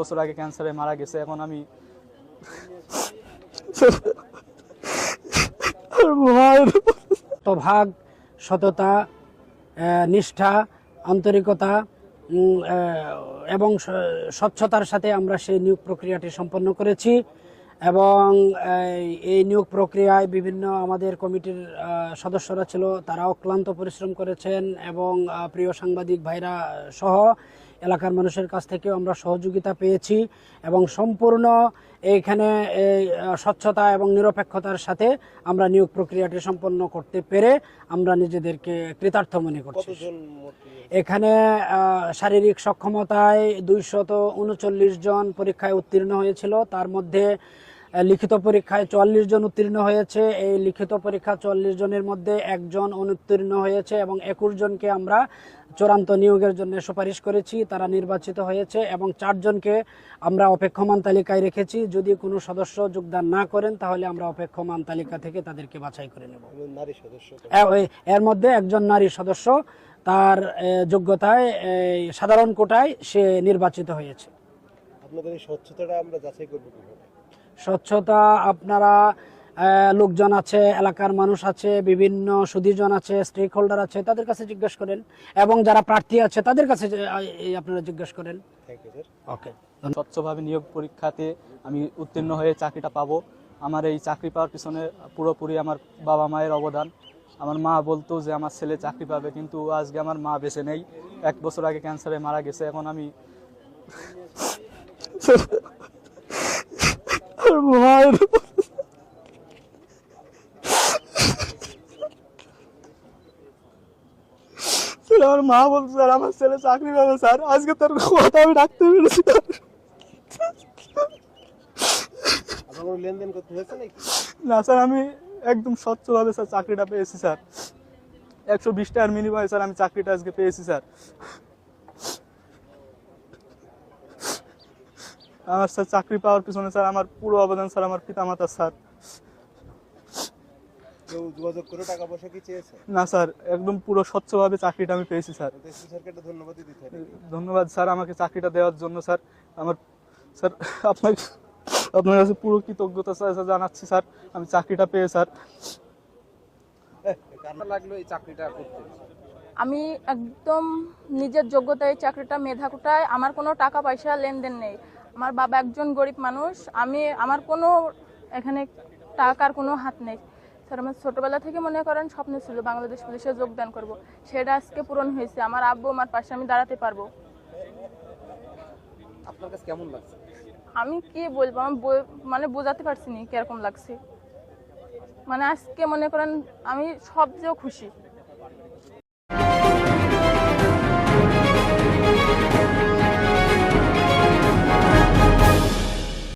বছর আগে ক্যান্সারে মারা গেছে। এখন আমি ভাগ সততা, নিষ্ঠা, আন্তরিকতা এবং স্বচ্ছতার সাথে আমরা সেই নিয়োগ প্রক্রিয়াটি সম্পন্ন করেছি। এবং এই নিয়োগ প্রক্রিয়ায় বিভিন্ন আমাদের কমিটির সদস্যরা ছিল, তারাও ক্লান্ত পরিশ্রম করেছেন এবং প্রিয় সাংবাদিক ভাইরা সহ এলাকার মানুষের কাছ থেকেও আমরা সহযোগিতা পেয়েছি এবং সম্পূর্ণ এইখানে স্বচ্ছতা এবং নিরপেক্ষতার সাথে আমরা নিয়োগ প্রক্রিয়াটি সম্পন্ন করতে পেরে আমরা নিজেদেরকে কৃতার্থ মনে করছি। এখানে শারীরিক সক্ষমতায় 239 জন পরীক্ষায় উত্তীর্ণ হয়েছিল, তার মধ্যে লিখিত পরীক্ষায় 44 জন উত্তীর্ণ হয়েছে। এই লিখিত পরীক্ষা 44 জনের মধ্যে একজন অনুত্তীর্ণ হয়েছে এবং 21 জনকে আমরা চূড়ান্ত নিয়োগের জন্য সুপারিশ করেছি, তারা নির্বাচিত হয়েছে এবং 4 জনকে আমরা অপেক্ষমান তালিকায় রেখেছি। যদি কোনো সদস্য যোগদান না করেন তাহলে আমরা অপেক্ষমান তালিকা থেকে তাদেরকে বাছাই করে নেব। এর মধ্যে একজন নারী সদস্য তার যোগ্যতায় সাধারণ কোটায় সে নির্বাচিত হয়েছে। আপনাদের এই স্বচ্ছতাটা আমরা যাচাই করব কিভাবে? স্বচ্ছতা আপনারা লোকজন আছে, এলাকার মানুষ আছে, বিভিন্ন সুধীজন আছে, স্টেক হোল্ডার আছে, তাদের কাছে জিজ্ঞেস করেন এবং যারা প্রার্থী আছে তাদের কাছে আপনারা জিজ্ঞেস করেন। ওকে, স্বচ্ছভাবে নিয়োগ পরীক্ষাতে আমি উত্তীর্ণ হয়ে চাকরিটা পাবো। আমার এই চাকরি পাওয়ার পিছনে পুরোপুরি আমার বাবা মায়ের অবদান। আমার মা বলতো যে আমার ছেলে চাকরি পাবে, কিন্তু আজকে আমার মা বেঁচে নেই। 1 বছর আগে ক্যান্সারে মারা গেছে। এখন আমি আমার মা বলতো স্যার আমার ছেলে চাকরি পাবে স্যার, আজকে তার কথা আমি রাখতে পেরেছি। লেনদেন করতে হয়েছে নাকি? না স্যার, আমি একদম স্বচ্ছভাবে স্যার চাকরিটা পেয়েছি স্যার। 120 টাকার বিনিময়ে স্যার আমি চাকরিটা আজকে পেয়েছি স্যার। আমার স্যার চাকরি পাওয়ার পিছনে স্যার আমার পুরো অবদান স্যার আমার পিতামাতা স্যার। কেউ যোগাযোগ করে টাকা পয়সা কি চেয়েছে? না স্যার, একদম পুরো স্বচ্ছভাবে চাকরিটা আমি পেয়েছি স্যার। স্যারকে একটা ধন্যবাদই দিতে হবে। ধন্যবাদ স্যার আমাকে চাকরিটা দেওয়ার জন্য স্যার। আমার স্যার আপনার কাছে পুরো কৃতজ্ঞতা জানাচ্ছি স্যার, আমি চাকরিটা পেয়ে স্যার। কেমন লাগলো এই চাকরিটা করতে? আমি একদম নিজের যোগ্যতায় চাকরিটা, মেধা কোটায়, আমার কোনো টাকা পয়সা লেনদেন নেই। আমার বাবা একজন গরিব মানুষ, আমার কোনো এখানে টাকার কোনো হাত নেই স্যার। আমার ছোটবেলা থেকে মনে করেন স্বপ্ন ছিল বাংলাদেশ পুলিশে যোগদান করব, সেটা আজকে পূরণ হয়েছে। আমার আব্বু আমার পাশে আমি দাঁড়াতে পারবো। আপনার কাছে কেমন লাগছে? আমি কি বলবো, আমি বোঝাতে পারছি না কিরকম লাগছে। আজকে মনে করেন আমি সবচেয়ে খুশি।